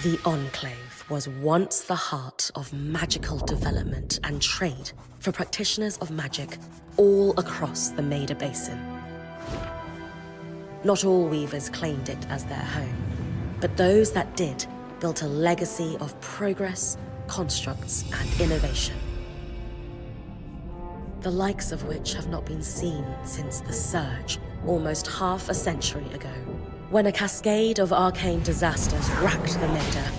The Enclave was once the heart of magical development and trade for practitioners of magic all across the Maida Basin. Not all weavers claimed it as their home, but those that did built a legacy of progress, constructs, and innovation, the likes of which have not been seen since the Surge, almost half a century ago, when a cascade of arcane disasters racked the Maida,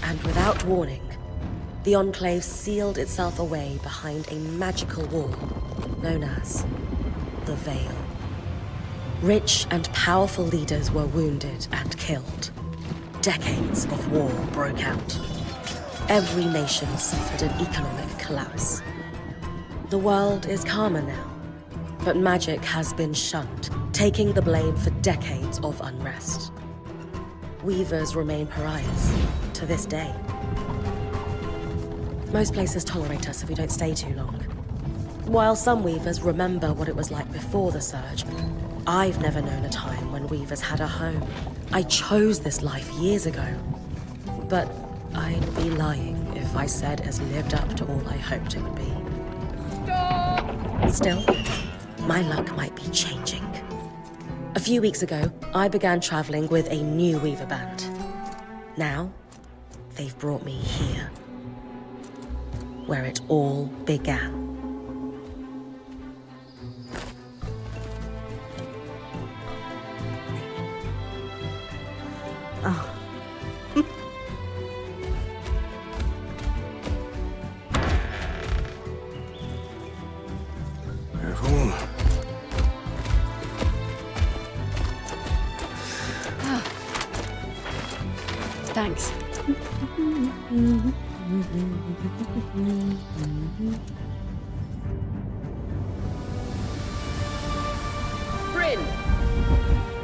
and without warning, the Enclave sealed itself away behind a magical wall known as the Veil. Rich and powerful leaders were wounded and killed. Decades of war broke out. Every nation suffered an economic collapse. The world is calmer now, but magic has been shunned, taking the blame for decades of unrest. Weavers remain pariahs to this day. Most places tolerate us if we don't stay too long. While some weavers remember what it was like before the Surge, I've never known a time when weavers had a home. I chose this life years ago, but I'd be lying if I said it's lived up to all I hoped it would be. Stop! Still, my luck might be changing. A few weeks ago, I began traveling with a new weaver band. Now, they've brought me here, where it all began. Oh. Careful. Thanks. Bryn!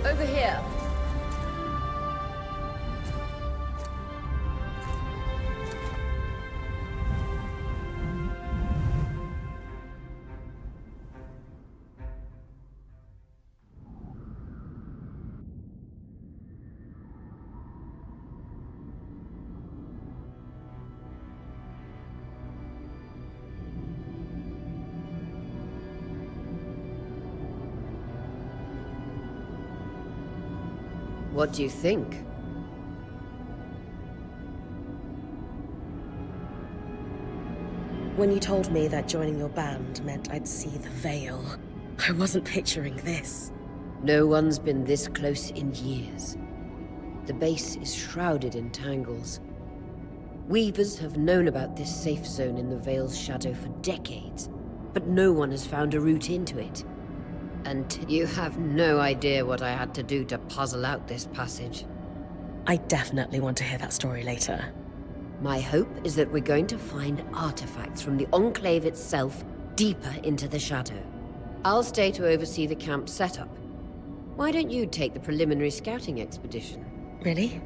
Over here. What do you think? When you told me that joining your band meant I'd see the Veil, I wasn't picturing this. No one's been this close in years. The base is shrouded in tangles. Weavers have known about this safe zone in the Veil's shadow for decades, but no one has found a route into it. And you have no idea what I had to do to puzzle out this passage. I definitely want to hear that story later. My hope is that we're going to find artifacts from the Enclave itself deeper into the shadow. I'll stay to oversee the camp setup. Why don't you take the preliminary scouting expedition? Really?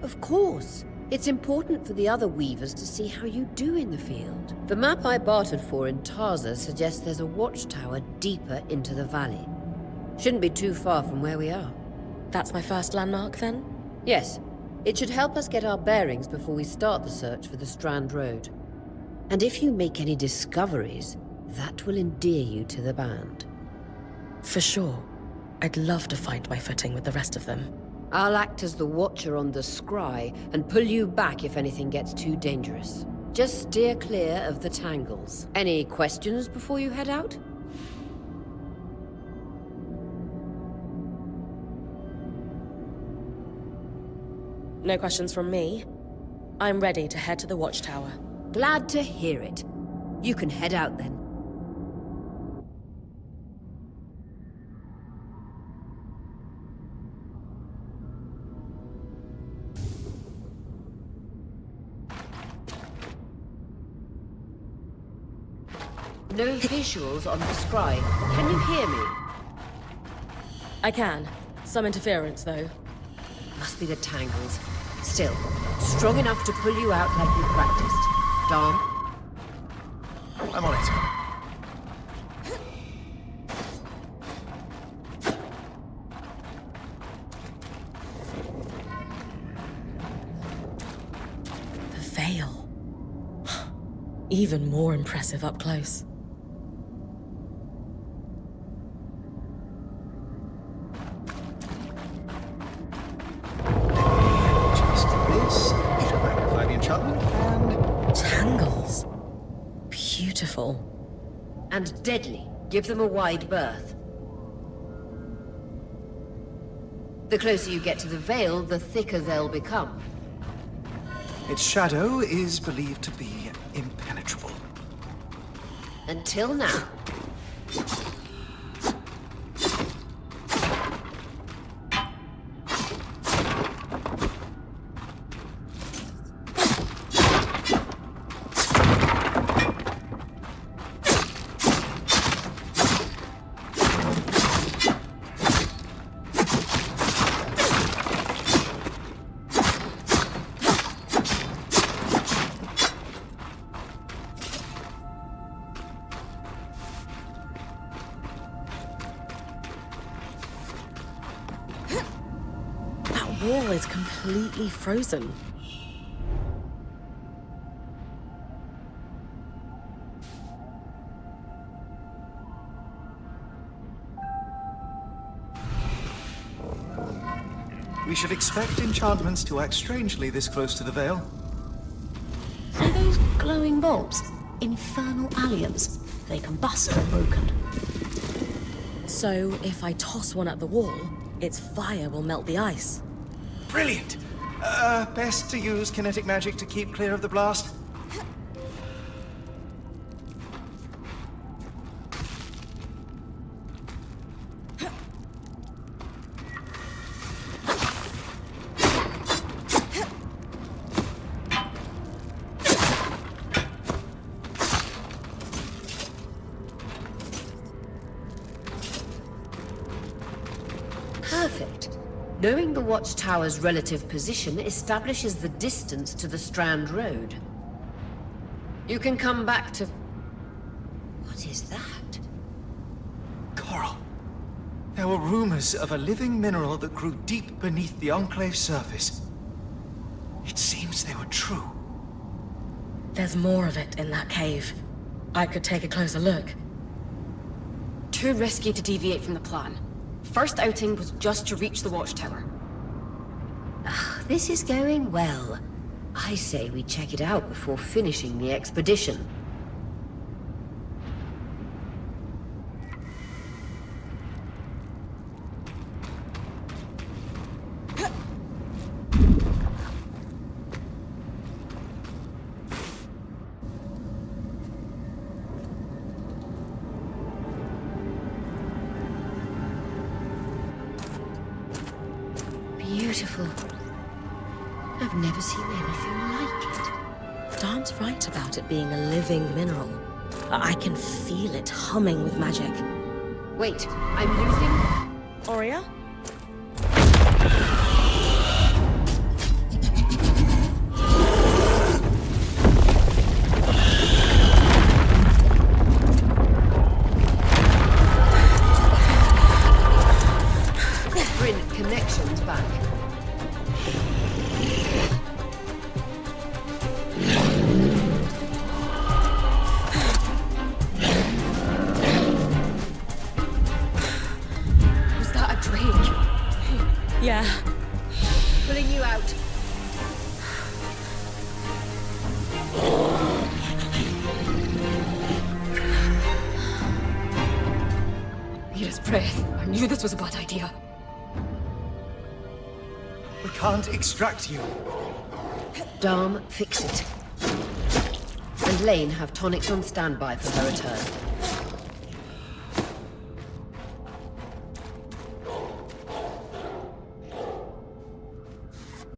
Of course. It's important for the other weavers to see how you do in the field. The map I bartered for in Tarza suggests there's a watchtower deeper into the valley. Shouldn't be too far from where we are. That's my first landmark, then? Yes. It should help us get our bearings before we start the search for the Strand Road. And if you make any discoveries, that will endear you to the band. For sure. I'd love to find my footing with the rest of them. I'll act as the watcher on the scry and pull you back if anything gets too dangerous. Just steer clear of the tangles. Any questions before you head out? No questions from me. I'm ready to head to the watchtower. Glad to hear it. You can head out then. No visuals on the scry. Can you hear me? I can. Some interference, though. Must be the tangles. Still, strong enough to pull you out like you practiced. Dom? I'm on it. Even more impressive up close. Just this. Should magnify the enchantment and... Tangles. Beautiful. And deadly. Give them a wide berth. The closer you get to the Veil, the thicker they'll become. Its shadow is believed to be impenetrable. Until now. That wall is completely frozen. We should expect enchantments to act strangely this close to the Veil. Are those glowing bulbs infernal aliens? They combust when broken. So, if I toss one at the wall, its fire will melt the ice. Brilliant! Best to use kinetic magic to keep clear of the blast. Perfect. Knowing the watchtower's relative position establishes the distance to the Strand Road. You can come back to... What is that? Coral. There were rumors of a living mineral that grew deep beneath the Enclave's surface. It seems they were true. There's more of it in that cave. I could take a closer look. Too risky to deviate from the plan. First outing was just to reach the watchtower. This is going well. I say we check it out before finishing the expedition. Beautiful. I've never seen anything like it. Dan's right about it being a living mineral. I can feel it humming with magic. Wait, I'm losing... Aurea? Bring connections back. Was that a drake? Yeah. Pulling you out. Mira's breath. I knew this was a bad idea. We can't extract you. Dom, fix it. And Lane have tonics on standby for her return.